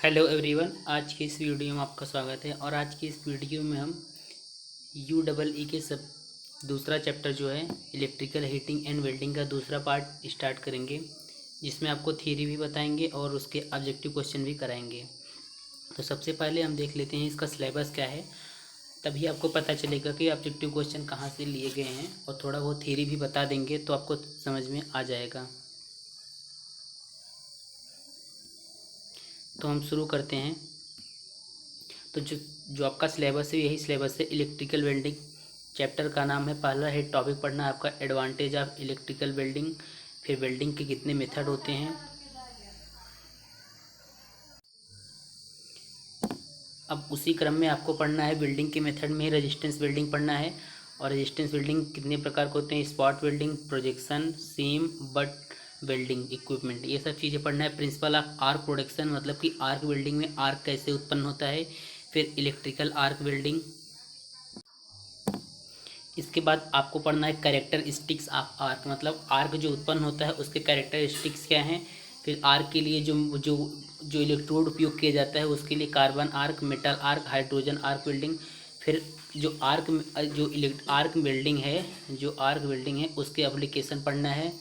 Hello everyone, आज की इस वीडियो में आपका स्वागत है। और आज की इस वीडियो में हम UEE के सब दूसरा चैप्टर जो है इलेक्ट्रिकल हीटिंग एंड वेल्डिंग का दूसरा पार्ट स्टार्ट करेंगे, जिसमें आपको थ्योरी भी बताएंगे और उसके ऑब्जेक्टिव क्वेश्चन भी कराएंगे। तो सबसे पहले हम देख लेते हैं इसका सिलेबस क्या है, तभी आपको पता चलेगा कि ऑब्जेक्टिव क्वेश्चन कहाँ से लिए गए हैं, और थोड़ा बहुत थ्योरी भी बता देंगे तो आपको समझ में आ जाएगा। तो हम शुरू करते हैं। तो जो आपका सिलेबस है यही सिलेबस है। इलेक्ट्रिकल वेल्डिंग चैप्टर का नाम है, पहला है टॉपिक पढ़ना है आपका एडवांटेज ऑफ इलेक्ट्रिकल वेल्डिंग, फिर वेल्डिंग के कितने मेथड होते हैं। अब उसी क्रम में आपको पढ़ना है वेल्डिंग के मेथड में रेजिस्टेंस वेल्डिंग पढ़ना है, और रेजिस्टेंस वेल्डिंग कितने प्रकार के होते हैं, स्पॉट वेल्डिंग, प्रोजेक्शन, सीम, बट वेल्डिंग इक्विपमेंट, ये सब चीज़ें पढ़ना है। प्रिंसिपल ऑफ आर्क प्रोडक्शन, मतलब कि आर्क वेल्डिंग में आर्क कैसे उत्पन्न होता है, फिर इलेक्ट्रिकल आर्क वेल्डिंग। इसके बाद आपको पढ़ना है कैरेक्टरिस्टिक्स ऑफ आर्क, मतलब आर्क जो उत्पन्न होता है उसके कैरेक्टरिस्टिक्स क्या हैं। फिर आर्क के लिए जो जो जो इलेक्ट्रोड उपयोग किया जाता है उसके लिए carbon arc, metal arc, hydrogen arc welding. फिर जो आर्क वेल्डिंग है, जो आर्क वेल्डिंग है उसके एप्लीकेशन पढ़ना है।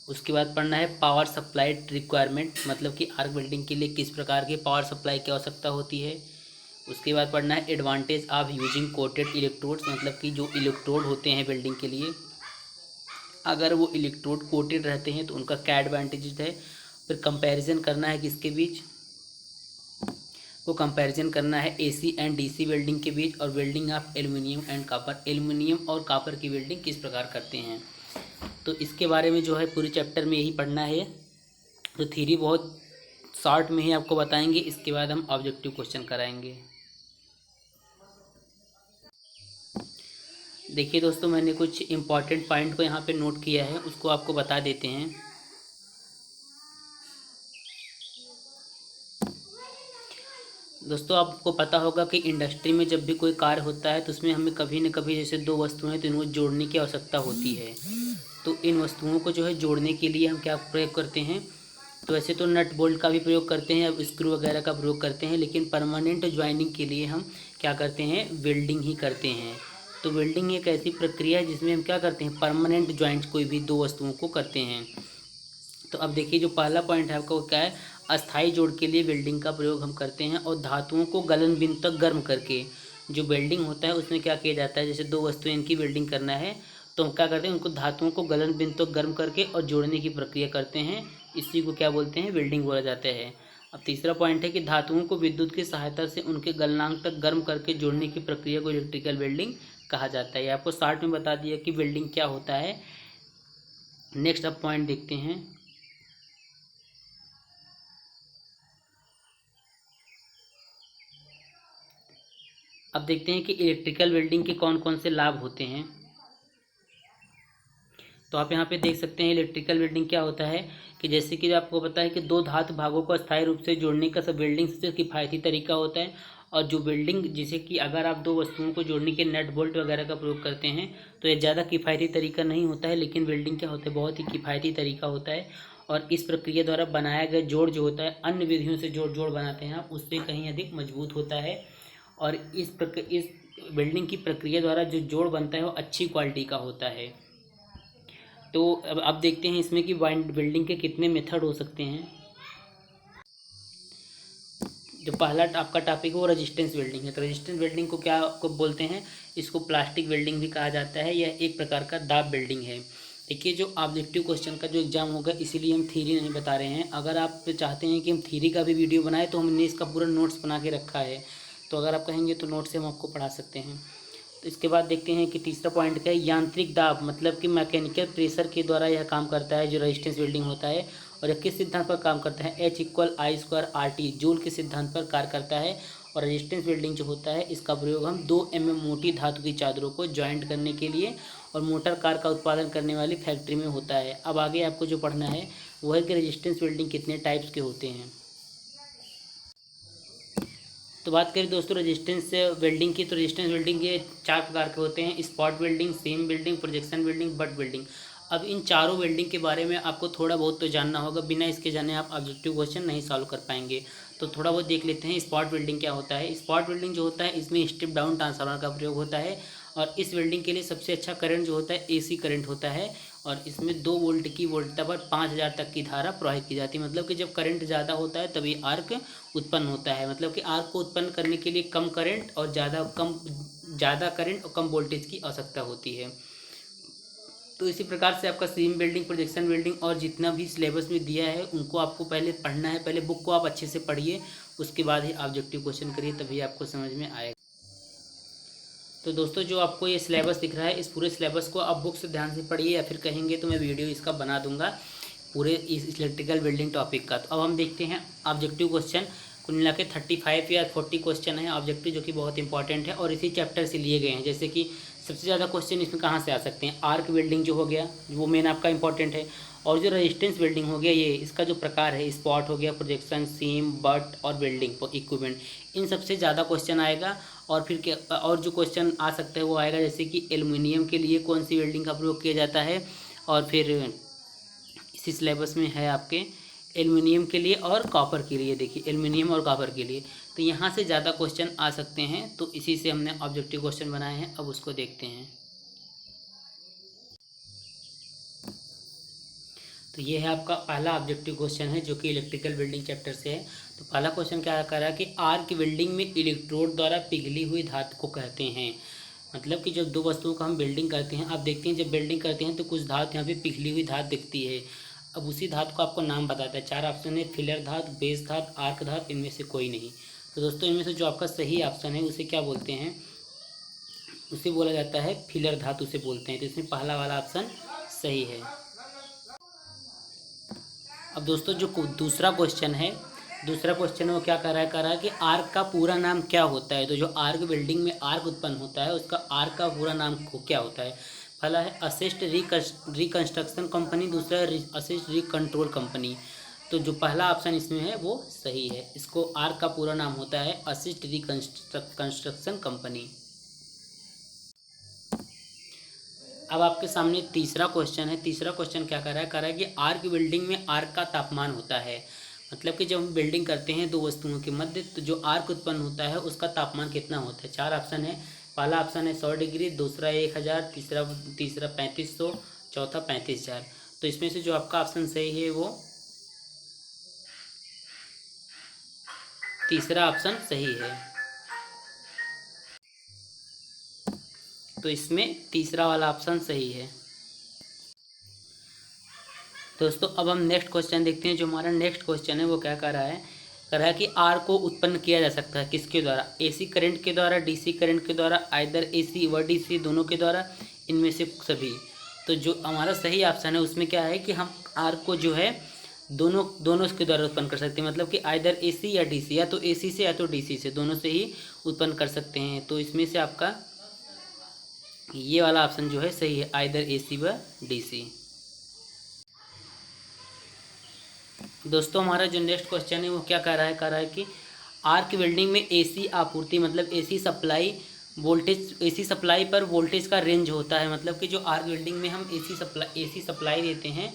उसके बाद पढ़ना है पावर सप्लाई रिक्वायरमेंट, मतलब कि आर्क वेल्डिंग के लिए किस प्रकार के पावर सप्लाई की आवश्यकता होती है। उसके बाद पढ़ना है advantage of using coated electrodes, मतलब कि जो इलेक्ट्रोड होते हैं वेल्डिंग के लिए, अगर वो इलेक्ट्रोड कोटेड रहते हैं तो उनका क्या एडवांटेज है। फिर कंपैरिजन करना है किसके बीच, वो कंपैरिजन करना है AC एंड DC वेल्डिंग के बीच, और welding of aluminium and copper, aluminium और कॉपर की वेल्डिंग किस प्रकार करते हैं। तो इसके बारे में जो है पूरे चैप्टर में यही पढ़ना है। तो थ्योरी बहुत शॉर्ट में ही आपको बताएंगे, इसके बाद हम ऑब्जेक्टिव क्वेश्चन कराएंगे। देखिए दोस्तों, मैंने कुछ इम्पॉर्टेंट पॉइंट को यहाँ पे नोट किया है, उसको आपको बता देते हैं। दोस्तों, आपको पता होगा कि इंडस्ट्री में जब भी कोई कार्य होता है तो उसमें हमें कभी न कभी जैसे दो वस्तुएं तो इनको जोड़ने की आवश्यकता होती है। तो इन वस्तुओं को जो है जोड़ने के लिए हम क्या प्रयोग करते हैं, तो वैसे तो नट बोल्ट का भी प्रयोग करते हैं, अब स्क्रू वगैरह का प्रयोग करते हैं, लेकिन परमानेंट ज्वाइनिंग के लिए हम क्या करते हैं, वेल्डिंग ही करते हैं। तो वेल्डिंग एक ऐसी प्रक्रिया है जिसमें हम क्या करते हैं, परमानेंट ज्वाइंट कोई भी दो वस्तुओं को करते हैं। तो अब देखिए जो पहला पॉइंट है आपका वो क्या है, अस्थाई जोड़ के लिए वेल्डिंग का प्रयोग हम करते हैं, और धातुओं को गलन बिंदु तक गर्म करके जो वेल्डिंग होता है उसमें क्या किया जाता है, जैसे दो वस्तुएं इनकी वेल्डिंग करना है तो हम क्या करते हैं, उनको धातुओं को गलन बिंदु तक गर्म करके और जोड़ने की प्रक्रिया करते हैं। इसी को क्या बोलते हैं, वेल्डिंग बोला जाता है। अब तीसरा पॉइंट है कि धातुओं को विद्युत की सहायता से उनके गलनांक तक गर्म करके जोड़ने की प्रक्रिया को इलेक्ट्रिकल वेल्डिंग कहा जाता है। आपको शॉर्ट में बता दिया कि वेल्डिंग क्या होता है। नेक्स्ट अब पॉइंट देखते हैं। अब देखते हैं कि इलेक्ट्रिकल वेल्डिंग के कौन कौन से लाभ होते हैं। तो आप यहाँ पे देख सकते हैं इलेक्ट्रिकल वेल्डिंग क्या होता है, कि जैसे कि आपको पता है कि दो धातु भागों को अस्थायी रूप से जोड़ने का सब वेल्डिंग सबसे किफ़ायती तरीका होता है। और जो वेल्डिंग, जैसे कि अगर आप दो वस्तुओं को जोड़ने के नट बोल्ट वगैरह का प्रयोग करते हैं तो ये ज़्यादा किफ़ायती तरीका नहीं होता है, लेकिन वेल्डिंग क्या होता है, बहुत ही किफ़ायती तरीका होता है। और इस प्रक्रिया द्वारा बनाया गया जोड़ जो होता है, अन्य विधियों से जोड़ बनाते हैं आप, उससे कहीं अधिक मजबूत होता है। और इस वेल्डिंग की प्रक्रिया द्वारा जो जोड़ बनता है वो अच्छी क्वालिटी का होता है। तो अब देखते हैं इसमें कि वेल्डिंग के कितने मेथड हो सकते हैं। जो पहला आपका टॉपिक है वो रेजिस्टेंस वेल्डिंग है। तो रेजिस्टेंस वेल्डिंग को क्या को बोलते हैं, इसको प्लास्टिक वेल्डिंग भी कहा जाता है। यह एक प्रकार का दाब वेल्डिंग है। देखिए जो ऑब्जेक्टिव क्वेश्चन का जो एग्जाम होगा, इसीलिए हम थ्योरी नहीं बता रहे हैं। अगर आप चाहते हैं कि हम थ्योरी का भी वीडियो बनाए तो हमने इसका पूरा नोट्स बना के रखा है, तो अगर आप कहेंगे तो नोट से हम आपको पढ़ा सकते हैं। तो इसके बाद देखते हैं कि तीसरा पॉइंट क्या है, यांत्रिक दाब, मतलब कि मैकेनिकल प्रेशर के द्वारा यह काम करता है जो रेजिस्टेंस वेल्डिंग होता है। और यह किस सिद्धांत पर काम करता है, H=I²RT, जूल के सिद्धांत पर कार्य करता है। और रेजिस्टेंस वेल्डिंग जो होता है इसका प्रयोग हम 2 mm मोटी धातु की चादरों को ज्वाइंट करने के लिए और मोटर कार का उत्पादन करने वाली फैक्ट्री में होता है। अब आगे आपको जो पढ़ना है वह है कि रेजिस्टेंस वेल्डिंग कितने टाइप्स के होते हैं। तो बात करें दोस्तों रेजिस्टेंस वेल्डिंग की, तो रेजिस्टेंस वेल्डिंग के 4 प्रकार के होते हैं, spot welding, seam welding, projection welding, butt welding. अब इन चारों वेल्डिंग के बारे में आपको थोड़ा बहुत तो जानना होगा, बिना इसके जाने आप ऑब्जेक्टिव क्वेश्चन नहीं सॉल्व कर पाएंगे। तो थोड़ा बहुत देख लेते हैं स्पॉट वेल्डिंग क्या होता है। स्पॉट वेल्डिंग जो होता है इसमें स्टेप डाउन ट्रांसफार्मर का प्रयोग होता है, और इस वेल्डिंग के लिए सबसे अच्छा करंट जो होता है AC करंट होता है, और इसमें 2 वोल्ट की वोल्टता पर 5000 तक की धारा प्रवाहित की जाती है। मतलब कि जब करंट ज़्यादा होता है तभी आर्क उत्पन्न होता है। मतलब कि आर्क को उत्पन्न करने के लिए कम करंट और ज़्यादा करंट और कम वोल्टेज की आवश्यकता होती है। तो इसी प्रकार से आपका सीम वेल्डिंग, प्रोजेक्शन वेल्डिंग और जितना भी सिलेबस में दिया है उनको आपको पहले पढ़ना है। पहले बुक को आप अच्छे से पढ़िए, उसके बाद ही ऑब्जेक्टिव क्वेश्चन करिए, तभी आपको समझ में आएगा। तो दोस्तों जो आपको ये सिलेबस दिख रहा है, इस पूरे सिलेबस को आप बुक से ध्यान से पढ़िए, या फिर कहेंगे तो मैं वीडियो इसका बना दूंगा पूरे इस इलेक्ट्रिकल वेल्डिंग टॉपिक का। तो अब हम देखते हैं ऑब्जेक्टिव क्वेश्चन। कुल मिला के 35 या 40 क्वेश्चन है ऑब्जेक्टिव, जो कि बहुत इंपॉर्टेंट है और इसी चैप्टर से लिए गए हैं। जैसे कि सबसे ज़्यादा क्वेश्चन इसमें कहाँ से आ सकते हैं, आर्क वेल्डिंग जो हो गया वो मेन आपका इंपॉर्टेंट है, और जो रेजिस्टेंस वेल्डिंग हो गया, ये इसका जो प्रकार है, स्पॉट हो गया, प्रोजेक्शन, सीम, बट और वेल्डिंग इक्विपमेंट, इन सबसे ज़्यादा क्वेश्चन आएगा। और फिर क्या और जो क्वेश्चन आ सकता है वो आएगा, जैसे कि एल्युमिनियम के लिए कौन सी वेल्डिंग का प्रयोग किया जाता है, और फिर इसी सिलेबस में है आपके एल्युमिनियम के लिए और कॉपर के लिए। देखिए एल्युमिनियम और कॉपर के लिए, तो यहाँ से ज़्यादा क्वेश्चन आ सकते हैं, तो इसी से हमने ऑब्जेक्टिव क्वेश्चन बनाए हैं। अब उसको देखते हैं। तो ये है आपका पहला ऑब्जेक्टिव क्वेश्चन है, जो कि इलेक्ट्रिकल वेल्डिंग चैप्टर से है। तो पहला क्वेश्चन क्या कर रहा है कि आर्क वेल्डिंग में इलेक्ट्रोड द्वारा पिघली हुई धातु को कहते हैं। मतलब कि जब दो वस्तुओं का हम वेल्डिंग करते हैं, आप देखते हैं जब वेल्डिंग करते हैं तो कुछ धातु यहाँ पे पिघली हुई धातु दिखती है। अब उसी धातु को आपको नाम बताता है। 4 ऑप्शन है, फिलर धातु, बेस धातु, आर्क धातु, इनमें से कोई नहीं। तो दोस्तों इनमें से जो आपका सही ऑप्शन है उसे क्या बोलते हैं, उसे बोला जाता है फिलर धातु से बोलते हैं। तो इसमें पहला वाला ऑप्शन सही है। अब दोस्तों जो दूसरा क्वेश्चन है, वो क्या कर रहा है कि आर्क का पूरा नाम क्या होता है। तो जो आर्क वेल्डिंग में आर्क उत्पन्न होता है उसका आर्क का पूरा नाम क्या होता है। पहला है असिस्ट रिकंस्ट्रक्शन कंपनी, दूसरा है असिस्ट रिकंट्रोल कंपनी। तो जो पहला ऑप्शन इसमें है वो सही है। इसको आर्क का पूरा नाम होता है असिस्ट रिकंस्ट्रक्शन कंपनी। अब आपके सामने तीसरा क्वेश्चन है। तीसरा क्वेश्चन क्या कर रहा है कि आर्क वेल्डिंग में आर्क का तापमान होता है। मतलब कि जब हम वेल्डिंग करते हैं दो वस्तुओं के मध्य, तो जो आर्क उत्पन्न होता है उसका तापमान कितना होता है। 4 ऑप्शन है। पहला ऑप्शन है 100 डिग्री, दूसरा 1000, तीसरा 3500, चौथा 35000। तो इसमें से जो आपका ऑप्शन सही है वो तीसरा ऑप्शन सही है। तो इसमें तीसरा वाला ऑप्शन सही है। दोस्तों अब हम नेक्स्ट क्वेश्चन देखते हैं। जो हमारा नेक्स्ट क्वेश्चन है वो क्या कर रहा है कि आर को उत्पन्न किया जा सकता है किसके द्वारा, AC करंट के द्वारा, DC करंट के द्वारा, आइदर AC व DC दोनों के द्वारा, इनमें से सभी। तो जो हमारा सही ऑप्शन है उसमें क्या है कि हम आर को जो है दोनों के द्वारा उत्पन्न कर सकते हैं। मतलब कि आइदर AC या DC, या तो AC से या तो DC से, दोनों से ही उत्पन्न कर सकते हैं। तो इसमें से आपका ये वाला ऑप्शन जो है सही है, आइदर AC व DC। दोस्तों हमारा जो नेक्स्ट क्वेश्चन है वो क्या कर रहा है कि आर्क वेल्डिंग में AC आपूर्ति, मतलब AC supply voltage, AC supply पर वोल्टेज का रेंज होता है। मतलब कि जो आर्क वेल्डिंग में हम AC सप्लाई देते हैं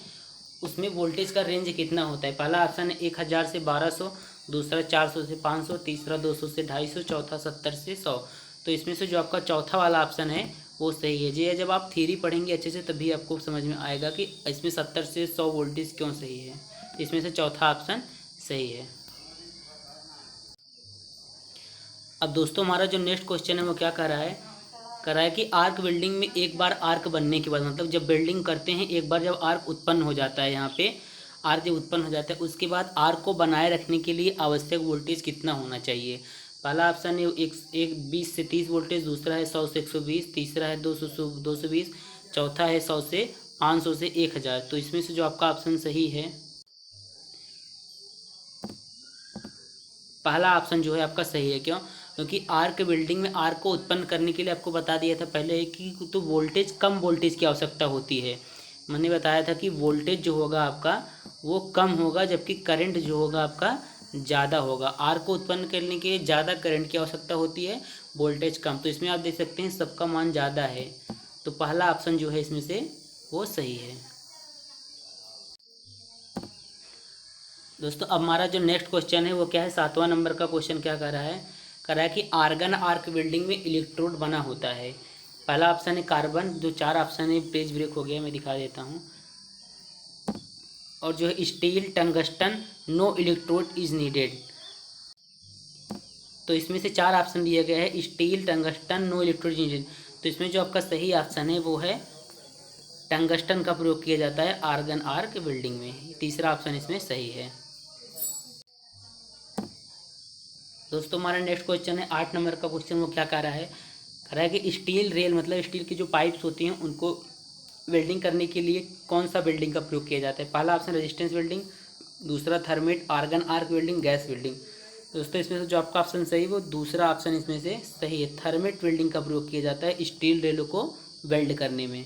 उसमें वोल्टेज का रेंज कितना होता है। पहला ऑप्शन है 1000 से 1200, दूसरा 400 से 500, तीसरा 200 से 250, चौथा 70 से 100। तो इसमें से जो आपका चौथा वाला ऑप्शन है वो सही है। जी, जब आप थ्योरी पढ़ेंगे अच्छे से तभी आपको समझ में आएगा कि इसमें 70 से 100 वोल्टेज क्यों सही है। इसमें से चौथा ऑप्शन सही है। अब दोस्तों हमारा जो नेक्स्ट क्वेश्चन है वो क्या कर रहा है कि आर्क वेल्डिंग में एक बार आर्क बनने के बाद, मतलब जब वेल्डिंग करते हैं एक बार जब आर्क उत्पन्न हो जाता है, यहाँ पे आर्क जब उत्पन्न हो जाता है उसके बाद आर्क को बनाए रखने के लिए आवश्यक वोल्टेज कितना होना चाहिए। पहला ऑप्शन है 20 से 30 वोल्टेज, दूसरा है 100 से 120, तीसरा है 220, चौथा है 100 से 500 से 1000। तो इसमें से जो आपका ऑप्शन सही है, पहला ऑप्शन जो है आपका सही है। क्यों? क्योंकि आर्क वेल्डिंग में आर्क को उत्पन्न करने के लिए आपको बता दिया था पहले कि तो वोल्टेज, कम वोल्टेज की आवश्यकता होती है। मैंने बताया था कि वोल्टेज जो होगा आपका वो कम होगा, जबकि करंट जो होगा आपका ज़्यादा होगा। आर्क को उत्पन्न करने के लिए ज़्यादा करंट की आवश्यकता होती है, वोल्टेज कम। तो इसमें आप देख सकते हैं सबका मान ज़्यादा है। तो पहला ऑप्शन जो है इसमें से वो सही है। दोस्तों अब हमारा जो नेक्स्ट क्वेश्चन है वो क्या है, 7वां नंबर का क्वेश्चन क्या कर रहा है कि आर्गन आर्क वेल्डिंग में इलेक्ट्रोड बना होता है। पहला ऑप्शन है कार्बन, जो 4 ऑप्शन है पेज ब्रेक हो गया, मैं दिखा देता हूँ। और जो है steel, tungsten, no electrode is needed. तो इसमें से 4 ऑप्शन दिया गया है, steel, tungsten, no electrode is needed. तो इसमें जो आपका सही ऑप्शन है वो है टंगस्टन का प्रयोग किया जाता है आर्गन आर्क वेल्डिंग में। तीसरा ऑप्शन इसमें सही है। दोस्तों हमारा नेक्स्ट क्वेश्चन है 8 नंबर का क्वेश्चन, वो क्या कह रहा है कि स्टील रेल मतलब स्टील की जो पाइप्स होती हैं उनको वेल्डिंग करने के लिए कौन सा वेल्डिंग का प्रयोग किया जाता है। पहला ऑप्शन रेजिस्टेंस वेल्डिंग, दूसरा thermit, argon arc welding, gas welding. दोस्तों इसमें से जो आपका ऑप्शन सही है वो दूसरा ऑप्शन इसमें से सही है, थर्मेट वेल्डिंग का प्रयोग किया जाता है स्टील रेलों को वेल्ड करने में।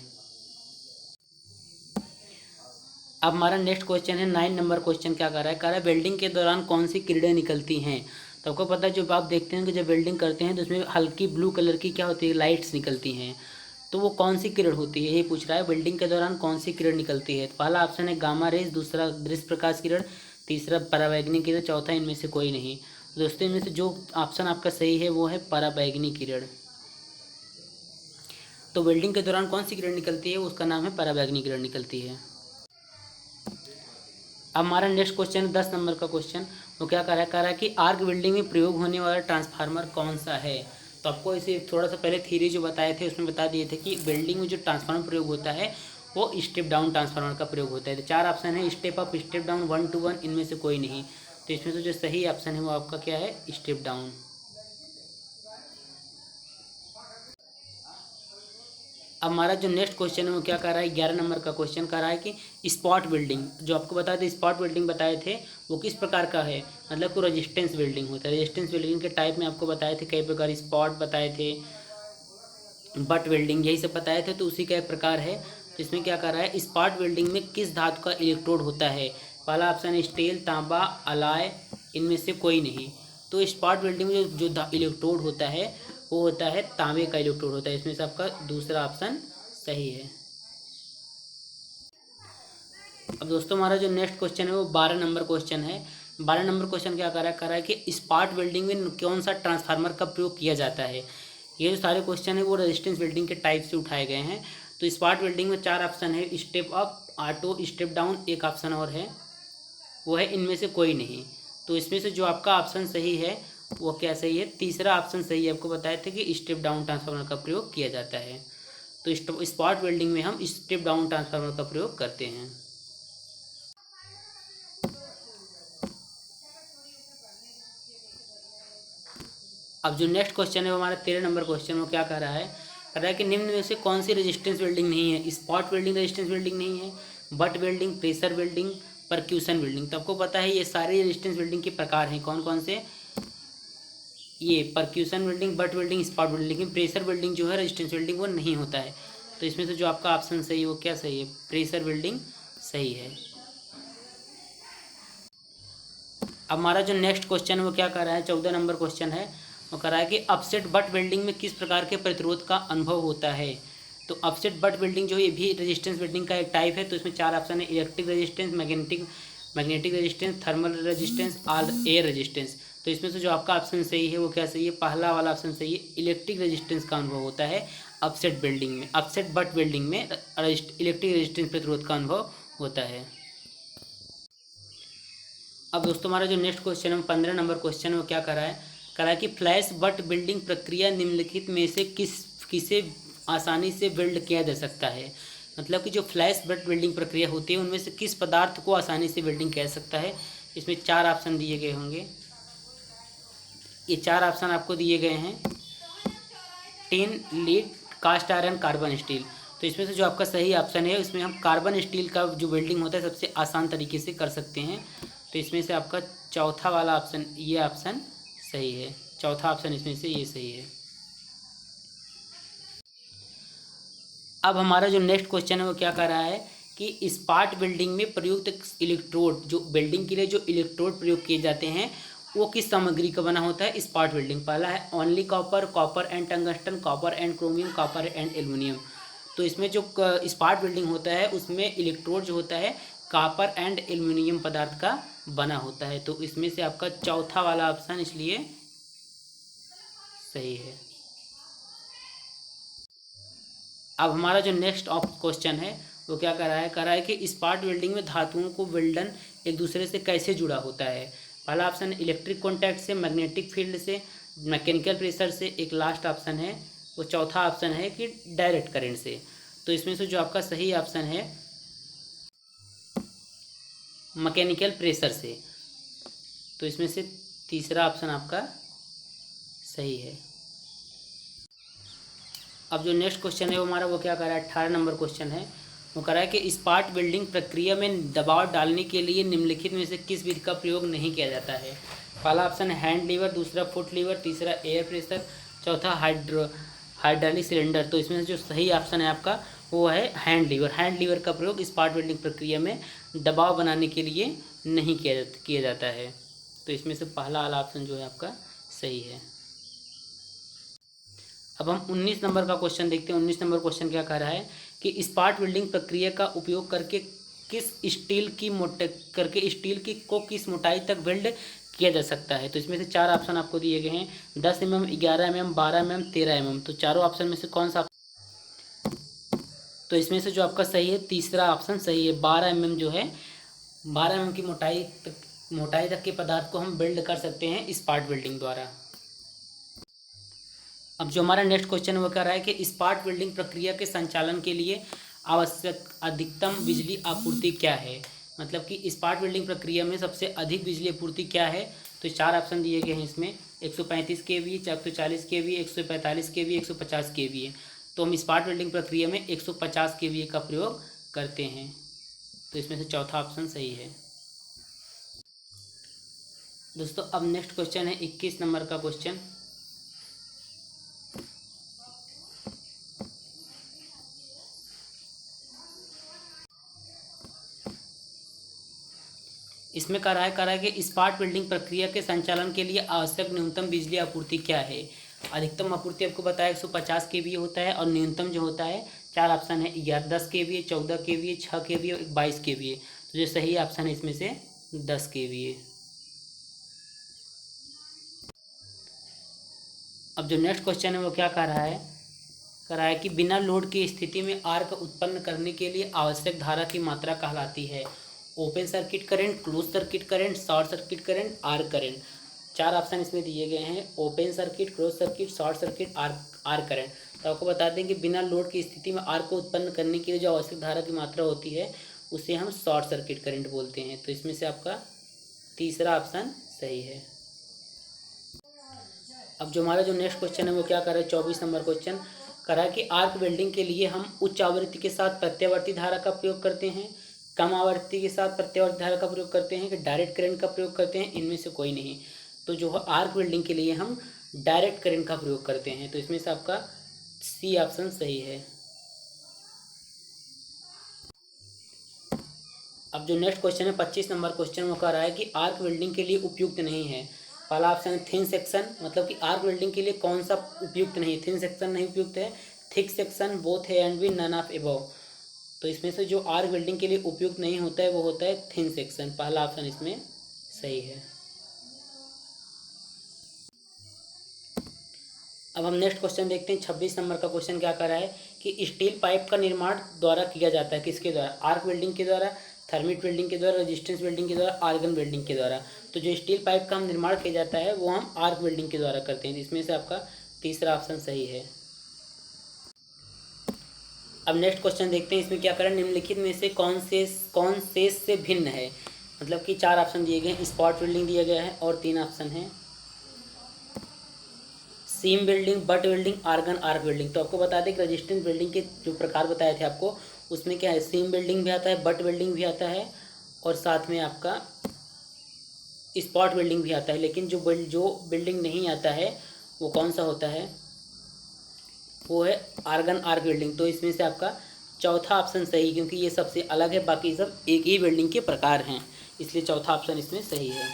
अब हमारा नेक्स्ट क्वेश्चन है 9 नंबर क्वेश्चन क्या कह रहा है वेल्डिंग के दौरान कौन सी किरणें निकलती हैं। तो आपको पता है जब आप देखते हैं कि जब वेल्डिंग करते हैं तो उसमें हल्की ब्लू कलर की क्या होती है, लाइट्स निकलती हैं। तो वो कौन सी किरण होती है, ये पूछ रहा है वेल्डिंग के दौरान कौन सी किरण निकलती है। पहला ऑप्शन है गामा रेज, दूसरा दृश्य प्रकाश किरण, तीसरा पराबैंगनी किरण, चौथा इनमें से कोई नहीं। दोस्तों इनमें से जो ऑप्शन आपका सही है वो है पराबैंगनी किरण। तो वेल्डिंग के दौरान कौन सी किरण निकलती है, उसका नाम है पराबैंगनी किरण निकलती है। अब हमारा नेक्स्ट क्वेश्चन 10 नंबर का क्वेश्चन, वो क्या कह रहा है कि आर्क वेल्डिंग में प्रयोग होने वाला ट्रांसफार्मर कौन सा है। तो आपको इसे थोड़ा सा पहले थ्योरी जो बताए थे उसमें बता दिए थे कि वेल्डिंग में जो ट्रांसफार्मर प्रयोग होता है वो स्टेप डाउन ट्रांसफार्मर का प्रयोग होता है। तो 4 ऑप्शन है, step up, step down, 1 to 1, इनमें से कोई नहीं। तो इसमें से जो सही ऑप्शन है वो आपका क्या है, स्टेप डाउन। अब हमारा जो नेक्स्ट क्वेश्चन है वो क्या कर रहा है, 11 नंबर का क्वेश्चन कर रहा है कि स्पॉट वेल्डिंग, जो आपको बताए थे स्पॉट वेल्डिंग बताए थे वो किस प्रकार का है, मतलब को रेजिस्टेंस वेल्डिंग होता है। रेजिस्टेंस वेल्डिंग के टाइप में आपको बताए थे कई प्रकार, स्पॉट बताए थे, बट वेल्डिंग, यही सब बताए थे। तो उसी का एक प्रकार है। तो इसमें क्या कर रहा है, स्पॉट वेल्डिंग में किस धातु का इलेक्ट्रोड होता है। पहला ऑप्शन है स्टील, तांबा, अलाय, इनमें से कोई नहीं। तो स्पॉट वेल्डिंग में जो इलेक्ट्रोड होता है वो होता है तांबे का इलेक्ट्रोड होता है। इसमें से आपका दूसरा ऑप्शन सही है। अब दोस्तों हमारा जो नेक्स्ट क्वेश्चन है वो 12 नंबर क्वेश्चन है। 12 नंबर क्वेश्चन क्या कर रहा है कि स्पॉट वेल्डिंग में कौन सा ट्रांसफार्मर का प्रयोग किया जाता है। ये जो सारे क्वेश्चन है वो रेजिस्टेंस वेल्डिंग के टाइप से उठाए गए हैं। तो स्पॉट वेल्डिंग में 4 ऑप्शन है, step up, auto, step down, एक ऑप्शन और है वो है इनमें से कोई नहीं। तो इसमें से जो आपका ऑप्शन सही है वो क्या सही है, तीसरा ऑप्शन सही है। आपको बताए थे कि स्टेप डाउन ट्रांसफार्मर का प्रयोग किया जाता है। तो स्पॉट वेल्डिंग में हम स्टेप डाउन ट्रांसफार्मर का प्रयोग करते हैं। अब जो नेक्स्ट क्वेश्चन है वो हमारा 13 नंबर क्वेश्चन, वो क्या कह रहा है कि निम्न में से कौन सी रेजिस्टेंस वेल्डिंग नहीं है। स्पॉट वेल्डिंग रेजिस्टेंस वेल्डिंग नहीं है, butt welding, pressure welding, percussion welding. तो आपको पता है ये सारे रेजिस्टेंस वेल्डिंग के प्रकार हैं, कौन कौन से, ये percussion welding, butt welding, spot welding. लेकिन प्रेशर वेल्डिंग जो है रेजिस्टेंस वेल्डिंग वो नहीं होता है। तो इसमें से जो आपका ऑप्शन सही है वो क्या सही है, प्रेशर वेल्डिंग सही है। अब हमारा जो नेक्स्ट क्वेश्चन है वो क्या कर रहा है, 14 नंबर क्वेश्चन है। वो कह रहा है कि अपसेट बट वेल्डिंग में किस प्रकार के प्रतिरोध का अनुभव होता है। तो अपसेट बट वेल्डिंग जो है ये भी रेजिस्टेंस वेल्डिंग का एक टाइप है। तो इसमें 4 ऑप्शन है, electric resistance, magnetic resistance, thermal resistance, all air resistance. तो इसमें से जो आपका ऑप्शन सही है वो क्या सही है, पहला वाला ऑप्शन सही है, इलेक्ट्रिक रेजिस्टेंस का अनुभव होता है अपसेट वेल्डिंग में। अपसेट बट वेल्डिंग में इलेक्ट्रिक रेजिस्टेंस प्रतिरोध का अनुभव होता है। अब दोस्तों हमारा जो नेक्स्ट क्वेश्चन है 15 नंबर क्वेश्चन है वो क्या कह रहा है कि फ्लैश बट वेल्डिंग प्रक्रिया निम्नलिखित में से किसे आसानी से वेल्ड किया जा सकता है। मतलब कि जो फ्लैश बट वेल्डिंग प्रक्रिया होती है उनमें से किस पदार्थ को आसानी से वेल्डिंग किया जा सकता है। इसमें 4 ऑप्शन दिए गए होंगे, ये 4 ऑप्शन आपको दिए गए हैं, tin, lead, cast iron, carbon steel. तो इसमें से जो आपका सही ऑप्शन है इसमें हम कार्बन स्टील का जो वेल्डिंग होता है सबसे आसान तरीके से कर सकते हैं। तो इसमें से आपका चौथा वाला ऑप्शन, ये ऑप्शन सही है, चौथा ऑप्शन इसमें से ये सही है। अब हमारा जो नेक्स्ट क्वेश्चन है वो क्या कह रहा है कि स्पॉट वेल्डिंग में प्रयुक्त इलेक्ट्रोड, जो वेल्डिंग के लिए जो इलेक्ट्रोड प्रयोग किए जाते हैं वो किस सामग्री का बना होता है स्पॉट वेल्डिंग। पहला है only copper, copper and tungsten, copper and chromium, copper and aluminium. तो इसमें जो स्पार्ट वेल्डिंग होता है उसमें इलेक्ट्रोड जो होता है कॉपर एंड एल्यूमिनियम पदार्थ का बना होता है। तो इसमें से आपका चौथा वाला ऑप्शन इसलिए सही है। अब हमारा जो नेक्स्ट क्वेश्चन है वो क्या कर रहा है कि स्पार्ट वेल्डिंग में धातुओं को वेल्डन एक दूसरे से कैसे जुड़ा होता है। पहला ऑप्शन इलेक्ट्रिक कॉन्टैक्ट से, मैग्नेटिक फील्ड से, मैकेनिकल प्रेशर से, एक लास्ट ऑप्शन है वो चौथा ऑप्शन है कि डायरेक्ट करंट से। तो इसमें से जो आपका सही ऑप्शन है मैकेनिकल प्रेशर से, तो इसमें से तीसरा ऑप्शन आपका सही है। अब जो नेक्स्ट क्वेश्चन है वो हमारा वो क्या कर रहा है, 18 नंबर क्वेश्चन है। वो कह रहा है कि स्पार्ट वेल्डिंग प्रक्रिया में दबाव डालने के लिए निम्नलिखित में से किस विधि का प्रयोग नहीं किया जाता है। पहला ऑप्शन है हैंड लीवर, दूसरा फुट लीवर, तीसरा एयर प्रेशर, चौथा हाइड्रोलिक सिलेंडर। तो इसमें से जो सही ऑप्शन है आपका वो है हैंड लीवर। हैंड लीवर का प्रयोग स्पार्ट वेल्डिंग प्रक्रिया में दबाव बनाने के लिए नहीं किया जाता है। तो इसमें से पहला वाला ऑप्शन जो है आपका सही है। अब हम 19 नंबर का क्वेश्चन देखते हैं। 19 नंबर क्वेश्चन क्या कह रहा है कि स्पार्ट वेल्डिंग प्रक्रिया का उपयोग करके स्टील की को किस मोटाई तक वेल्ड किया जा सकता है। तो इसमें से चार ऑप्शन आपको दिए गए हैं, 10 mm, 11 mm, 12 mm, 13 mm। तो चारों ऑप्शन में से कौन सा, तो इसमें से जो आपका सही है तीसरा ऑप्शन सही है। 12 mm जो है 12 mm की मोटाई तक के पदार्थ को हम वेल्ड कर सकते हैं स्पार्ट वेल्डिंग द्वारा। अब जो हमारा नेक्स्ट क्वेश्चन वो कह रहा है कि स्पार्ट वेल्डिंग प्रक्रिया के संचालन के लिए आवश्यक अधिकतम बिजली आपूर्ति क्या है। मतलब कि स्पार्ट वेल्डिंग प्रक्रिया में सबसे अधिक बिजली आपूर्ति क्या है। तो चार ऑप्शन दिए गए हैं इसमें, 135 kV, 440 kV, 145 kV, 150 kV। तो हम स्पार्ट वेल्डिंग प्रक्रिया में 150 kV का प्रयोग करते हैं। तो इसमें से चौथा ऑप्शन सही है। दोस्तों अब नेक्स्ट क्वेश्चन है 21 नंबर का क्वेश्चन। इसमें कह रहा है कि स्पार्ट वेल्डिंग प्रक्रिया के संचालन के लिए आवश्यक न्यूनतम बिजली आपूर्ति क्या है। अधिकतम आपूर्ति आपको बताया 150 kVA होता है और न्यूनतम जो होता है चार ऑप्शन है 10 kVA, 14 kVA, 6 kVA और 22 kVA। तो जो सही ऑप्शन है इसमें से 10 kVA। अब जो नेक्स्ट क्वेश्चन है वो क्या कह रहा है कि बिना लोड की स्थिति में आर्क उत्पन्न करने के लिए आवश्यक धारा की मात्रा कहलाती है। Open circuit current, close circuit current, short circuit current, arc current. चार ऑप्शन इसमें दिए गए हैं, open circuit, close circuit, short circuit, arc current. तो आपको बता दें कि बिना लोड की स्थिति में आर्क को उत्पन्न करने के लिए जो आवश्यक धारा की मात्रा होती है उसे हम शॉर्ट सर्किट करंट बोलते हैं। तो इसमें से आपका तीसरा ऑप्शन सही है। अब जो हमारा जो नेक्स्ट क्वेश्चन है वो क्या कर रहा है, 24 नंबर क्वेश्चन कर रहा है कि आर्क वेल्डिंग के लिए हम उच्च आवृत्ति के साथ प्रत्यावर्ती धारा का प्रयोग करते हैं, कम आवृत्ति के साथ प्रत्यावर्ती धारा का प्रयोग करते हैं कि डायरेक्ट करंट का प्रयोग करते हैं, इनमें से कोई नहीं। तो जो है आर्क वेल्डिंग के लिए हम डायरेक्ट करंट का प्रयोग करते हैं। तो इसमें से आपका सी ऑप्शन सही है। अब जो नेक्स्ट क्वेश्चन है 25 नंबर क्वेश्चन वो कह रहा है कि आर्क वेल्डिंग के लिए उपयुक्त नहीं है। पहला ऑप्शन है थिन सेक्शन, मतलब कि आर्क वेल्डिंग के लिए कौन सा उपयुक्त नहीं है। थिन सेक्शन नहीं उपयुक्त है, thick section, both A and B, none of above. तो इसमें से जो आर्क वेल्डिंग के लिए उपयुक्त नहीं होता है वो होता है थिन सेक्शन। पहला ऑप्शन इसमें सही है। अब हम नेक्स्ट क्वेश्चन देखते हैं। 26 नंबर का क्वेश्चन क्या कर रहा है कि स्टील पाइप का निर्माण द्वारा किया जाता है, किसके द्वारा, आर्क वेल्डिंग के द्वारा, थर्मिट वेल्डिंग के द्वारा, रेजिस्टेंस वेल्डिंग के द्वारा, आर्गन वेल्डिंग के द्वारा। तो जो स्टील पाइप का हम निर्माण किया जाता है वो हम आर्क वेल्डिंग के द्वारा करते हैं। इसमें से आपका तीसरा ऑप्शन सही है। अब नेक्स्ट क्वेश्चन देखते हैं। इसमें क्या करें, निम्नलिखित में से कौन शेष से भिन्न है। मतलब कि चार ऑप्शन दिए गए हैं, स्पॉट वेल्डिंग दिया गया है और तीन ऑप्शन है seam welding, butt welding, argon arc welding. तो आपको बता दें कि रेजिस्टेंस वेल्डिंग के जो प्रकार बताए थे आपको, उसमें क्या है, सीम वेल्डिंग भी आता है, बट वेल्डिंग भी आता है और साथ में आपका स्पॉट वेल्डिंग भी आता है। लेकिन जो वेल्डिंग नहीं आता है वो कौन सा होता है, वो है आर्गन आर्क वेल्डिंग। तो इसमें से आपका चौथा ऑप्शन सही, क्योंकि ये सबसे अलग है, बाकी सब एक ही वेल्डिंग के प्रकार हैं, इसलिए चौथा ऑप्शन इसमें सही है।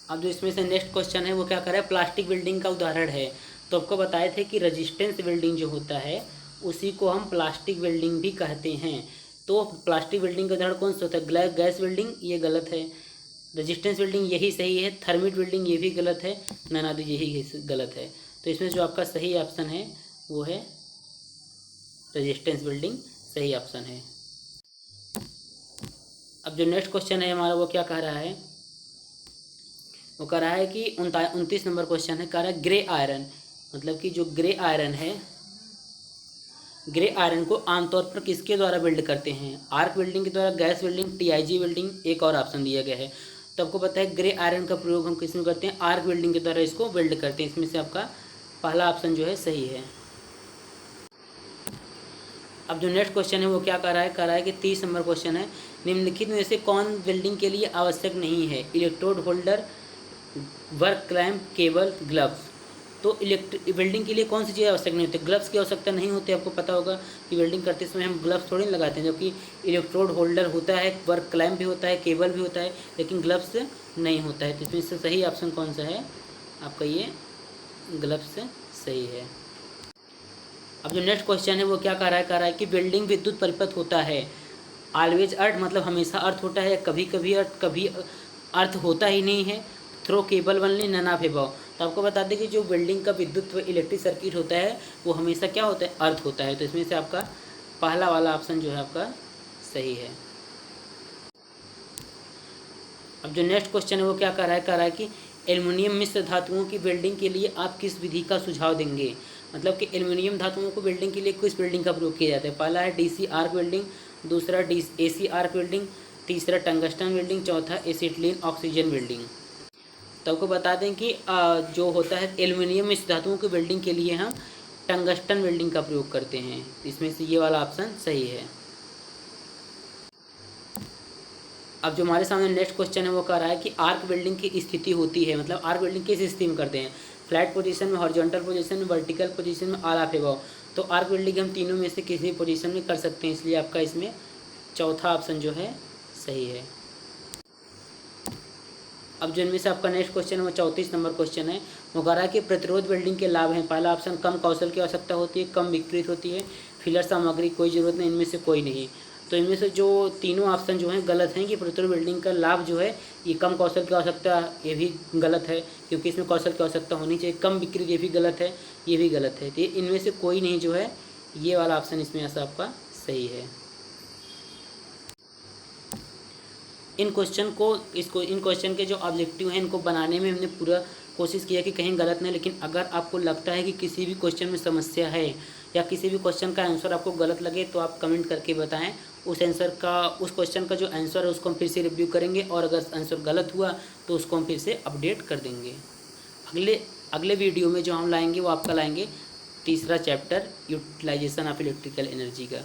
अब जो इसमें से नेक्स्ट क्वेश्चन है वो क्या कर रहा है, प्लास्टिक वेल्डिंग का उदाहरण है। तो तो आपको बताए थे कि रेजिस्टेंस वेल्डिंग जो होता है उसी को हम प्लास्टिक वेल्डिंग भी कहते हैं। तो प्लास्टिक वेल्डिंग का उदाहरण कौन सा होता है? गैस वेल्डिंग, ये गलत है। रेजिस्टेंस वेल्डिंग यही सही है। थर्मिट वेल्डिंग ये भी गलत है। ननादी यही गलत है। तो इसमें जो आपका सही ऑप्शन है वो है रेजिस्टेंस वेल्डिंग, सही ऑप्शन है। अब जो नेक्स्ट क्वेश्चन है हमारा वो क्या कह रहा है? वो कह रहा है कि 29 नंबर क्वेश्चन है, कह रहा है ग्रे आयरन, मतलब कि जो ग्रे आयरन है, ग्रे आयरन को आमतौर पर किसके द्वारा वेल्ड करते हैं? आर्क वेल्डिंग के द्वारा, गैस वेल्डिंग, टीआईजी वेल्डिंग, एक और ऑप्शन दिया गया है। तो आपको पता है ग्रे आयरन का प्रयोग हम किस में करते हैं? आर्क वेल्डिंग के द्वारा इसको वेल्ड करते हैं। इसमें से आपका पहला ऑप्शन जो है सही है। अब जो नेक्स्ट क्वेश्चन है वो क्या कर रहा है? कह रहा है कि 30 नंबर क्वेश्चन है, निम्नलिखित में से कौन वेल्डिंग के लिए आवश्यक नहीं है? Electrode holder, work clamp, cable, gloves. तो वेल्डिंग के लिए कौन सी चीज़ आवश्यक नहीं होती? ग्लव्स की आवश्यकता नहीं होती। आपको पता होगा कि वेल्डिंग करते समय हम ग्लव्स थोड़ी लगाते हैं, जबकि इलेक्ट्रोड होल्डर होता है, वर्क क्लैंप भी होता है, केबल भी होता है, लेकिन ग्लव्स नहीं होता है। तो इसमें से सही ऑप्शन कौन सा है आपका? ये ग्लव्स सही है। अब जो नेक्स्ट क्वेश्चन है वो क्या कह रहा है? कह रहा है कि वेल्डिंग विद्युत परिपथ होता है। ऑलवेज अर्थ मतलब हमेशा अर्थ होता है, कभी कभी अर्थ, कभी अर्थ होता ही नहीं है। Through cable only, none of above. तो आपको बता दें कि जो वेल्डिंग का विद्युत इलेक्ट्रिक सर्किट होता है वो हमेशा क्या होता है? अर्थ होता है। तो इसमें से आपका पहला वाला ऑप्शन जो है आपका सही है। अब जो नेक्स्ट क्वेश्चन है वो क्या कर रहा है? कह रहा है कि एल्युमिनियम मिश्र धातुओं की वेल्डिंग के लिए आप किस विधि का सुझाव देंगे? मतलब कि एल्युमिनियम धातुओं को वेल्डिंग के लिए किस वेल्डिंग का प्रयोग किया जाता है? पहला है डीसी आर्क वेल्डिंग, दूसरा एसी आर्क वेल्डिंग, तीसरा टंगस्टन वेल्डिंग, चौथा एसिटिलीन ऑक्सीजन वेल्डिंग। तो आपको बता दें कि जो होता है एल्युमिनियम मिश्र धातुओं की वेल्डिंग के लिए हम टंगस्टन वेल्डिंग का प्रयोग करते हैं। इसमें से ये वाला ऑप्शन सही है। अब जो हमारे सामने नेक्स्ट क्वेश्चन है वो कह रहा है कि आर्क वेल्डिंग की स्थिति होती है, मतलब आर्क वेल्डिंग किस स्थिति में करते हैं? फ्लैट पोजीशन में, हॉरिजॉन्टल पोजीशन में, वर्टिकल पोजीशन में, ऑल ऑफ अबव। तो आर्क वेल्डिंग हम तीनों में से किसी पोजीशन में कर सकते हैं, इसलिए आपका इसमें चौथा ऑप्शन जो है सही है। अब जो इनमें से आपका नेक्स्ट क्वेश्चन है वो 34 नंबर क्वेश्चन है। वो कह रहा है कि प्रतिरोध वेल्डिंग के लाभ हैं। पहला ऑप्शन, कम कौशल की आवश्यकता होती है, कम विकृत होती है, फिलर सामग्री कोई ज़रूरत नहीं, इनमें से कोई नहीं। तो इनमें से जो तीनों ऑप्शन जो हैं गलत हैं कि प्रतिरोध वेल्डिंग का लाभ जो है ये कम कौशल की आवश्यकता, ये भी गलत है क्योंकि इसमें कौशल की आवश्यकता होनी चाहिए। कम विकृत, ये भी गलत है, ये भी गलत है। तो इनमें से कोई नहीं जो है, ये वाला ऑप्शन इसमें ऐसा आपका सही है। इन क्वेश्चन के जो ऑब्जेक्टिव हैं इनको बनाने में हमने पूरा कोशिश किया कि कहीं गलत नहीं। लेकिन अगर आपको लगता है कि किसी भी क्वेश्चन में समस्या है या किसी भी क्वेश्चन का आंसर आपको गलत लगे तो आप कमेंट करके बताएं। उस क्वेश्चन का जो आंसर है उसको हम फिर से रिव्यू करेंगे और अगर आंसर गलत हुआ तो उसको हम फिर से अपडेट कर देंगे। अगले वीडियो में जो हम लाएंगे वो आपका लाएंगे तीसरा chapter utilisation of electrical energy का।